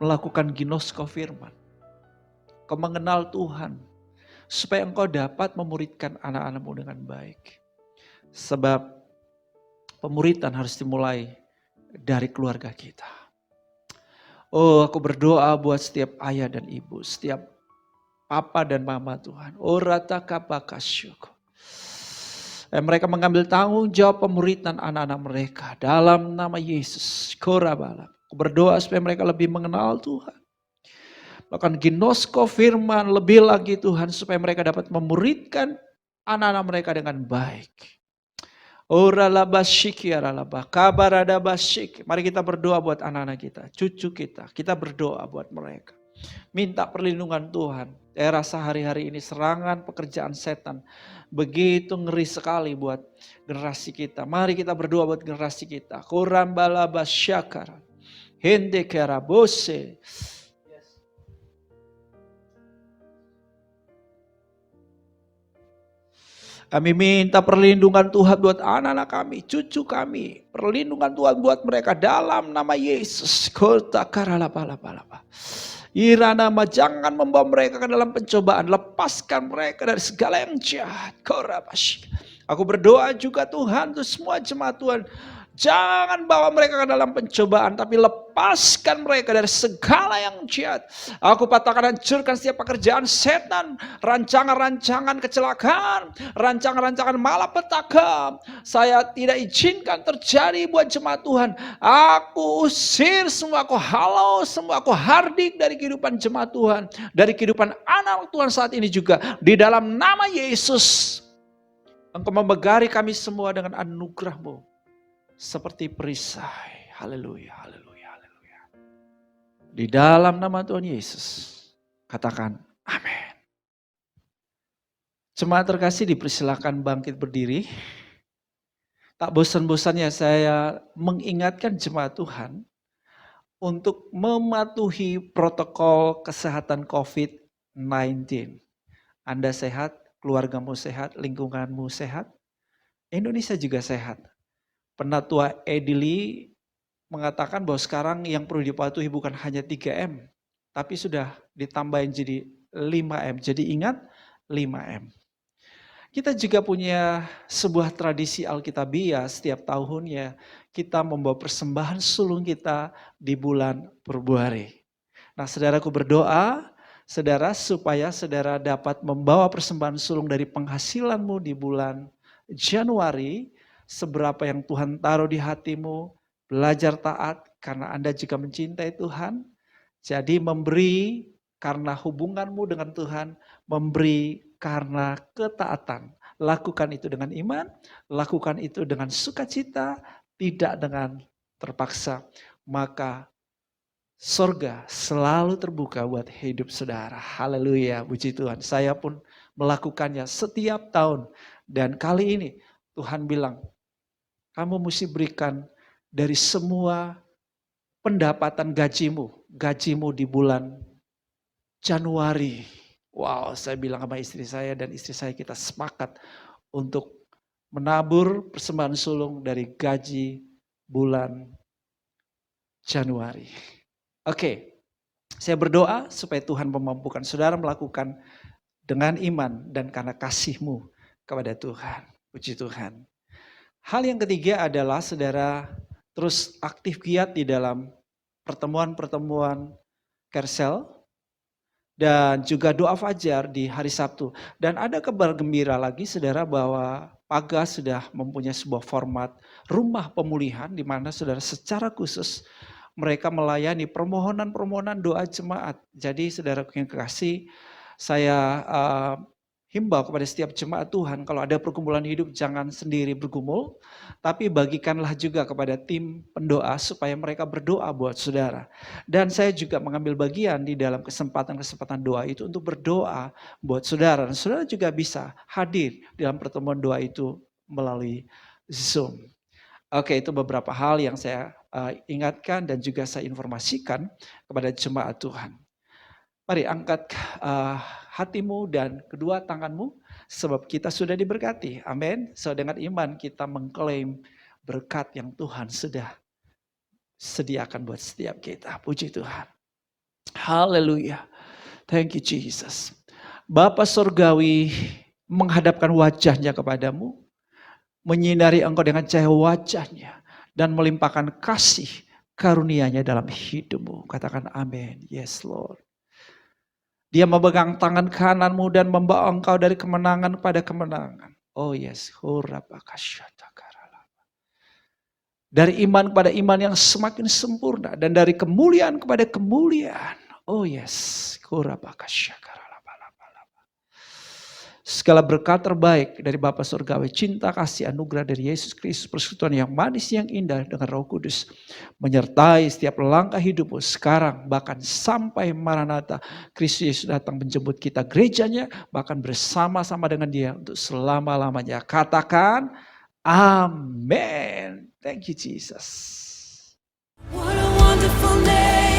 melakukan ginosko firman. Engkau mengenal Tuhan, supaya engkau dapat memuridkan anak-anakmu dengan baik. Sebab pemuritan harus dimulai dari keluarga kita. Oh, aku berdoa buat setiap ayah dan ibu, setiap papa dan mama Tuhan. Oh, ratakapakasyuku. Mereka mengambil tanggung jawab pemuritan anak-anak mereka dalam nama Yesus. Korabala. Aku berdoa supaya mereka lebih mengenal Tuhan. Bahkan ginosko firman lebih lagi Tuhan, supaya mereka dapat memuridkan anak-anak mereka dengan baik. Mari kita berdoa buat anak-anak kita, cucu kita. Kita berdoa buat mereka. Minta perlindungan Tuhan. Saya rasa hari-hari ini serangan pekerjaan setan begitu ngeri sekali buat generasi kita. Mari kita berdoa buat generasi kita. Kurambalabasyakara. Hendekerabose. Kami minta perlindungan Tuhan buat anak-anak kami, cucu kami. Perlindungan Tuhan buat mereka dalam nama Yesus. Kota karalapa-lapa-lapa. Iranama, jangan membawa mereka ke dalam pencobaan. Lepaskan mereka dari segala yang jahat. Korabashi. Aku berdoa juga Tuhan untuk semua jemaat Tuhan. Jangan bawa mereka ke dalam pencobaan, tapi lepaskan mereka dari segala yang jahat. Aku patahkan, hancurkan setiap pekerjaan setan, rancangan-rancangan kecelakaan, rancangan-rancangan malapetaka. Saya tidak izinkan terjadi buat jemaat Tuhan. Aku usir semua, aku halau semua, aku hardik dari kehidupan jemaat Tuhan, dari kehidupan anak Tuhan saat ini juga. Di dalam nama Yesus, Engkau memegari kami semua dengan anugerah-Mu. Seperti perisai. Haleluya, haleluya, haleluya. Di dalam nama Tuhan Yesus, katakan amin. Jemaat terkasih, dipersilakan bangkit berdiri. Tak bosan-bosannya saya mengingatkan jemaat Tuhan untuk mematuhi protokol kesehatan COVID-19. Anda sehat, keluargamu sehat, lingkunganmu sehat, Indonesia juga sehat. Penatua Edili mengatakan bahwa sekarang yang perlu dipatuhi bukan hanya 3M, tapi sudah ditambahin jadi 5M. Jadi ingat 5M. Kita juga punya sebuah tradisi Alkitabiah setiap tahunnya. Kita membawa persembahan sulung kita di bulan Februari. Nah, saudaraku berdoa, saudara, supaya saudara dapat membawa persembahan sulung dari penghasilanmu di bulan Januari, seberapa yang Tuhan taruh di hatimu, belajar taat karena Anda juga mencintai Tuhan. Jadi memberi karena hubunganmu dengan Tuhan, memberi karena ketaatan. Lakukan itu dengan iman, lakukan itu dengan sukacita, tidak dengan terpaksa. Maka surga selalu terbuka buat hidup saudara. Haleluya, puji Tuhan. Saya pun melakukannya setiap tahun. Dan kali ini Tuhan bilang, kamu mesti berikan dari semua pendapatan gajimu di bulan Januari. Wow, saya bilang sama istri saya dan istri saya, kita sepakat untuk menabur persembahan sulung dari gaji bulan Januari. Oke, saya berdoa supaya Tuhan memampukan saudara melakukan dengan iman dan karena kasih-Mu kepada Tuhan. Puji Tuhan. Hal yang ketiga adalah saudara terus aktif giat di dalam pertemuan-pertemuan Kersel dan juga doa fajar di hari Sabtu. Dan ada kabar gembira lagi saudara bahwa Paga sudah mempunyai sebuah format rumah pemulihan di mana saudara secara khusus mereka melayani permohonan-permohonan doa jemaat. Jadi saudara yang kekasih, saya himbau kepada setiap jemaat Tuhan, kalau ada pergumulan hidup jangan sendiri bergumul, tapi bagikanlah juga kepada tim pendoa supaya mereka berdoa buat saudara. Dan saya juga mengambil bagian di dalam kesempatan-kesempatan doa itu untuk berdoa buat saudara. Dan saudara juga bisa hadir dalam pertemuan doa itu melalui Zoom. Oke, itu beberapa hal yang saya ingatkan dan juga saya informasikan kepada jemaat Tuhan. Mari angkat hatimu dan kedua tanganmu sebab kita sudah diberkati. Amin. So dengan iman kita mengklaim berkat yang Tuhan sudah sediakan buat setiap kita. Puji Tuhan. Haleluya. Thank you Jesus. Bapa Surgawi menghadapkan wajahnya kepadamu, menyinari engkau dengan cahaya wajahnya dan melimpahkan kasih karunia-Nya dalam hidupmu. Katakan amin. Yes Lord. Dia memegang tangan kananmu dan membawa engkau dari kemenangan kepada kemenangan. Oh yes. Dari iman kepada iman yang semakin sempurna. Dan dari kemuliaan kepada kemuliaan. Oh yes. Segala berkat terbaik dari Bapa Surgawi, cinta kasih anugerah dari Yesus Kristus, persekutuan yang manis yang indah dengan Roh Kudus menyertai setiap langkah hidupmu sekarang bahkan sampai Maranatha. Kristus Yesus datang menjemput kita gerejanya bahkan bersama-sama dengan Dia untuk selama-lamanya. Katakan amin. Thank you Jesus.
What a wonderful name.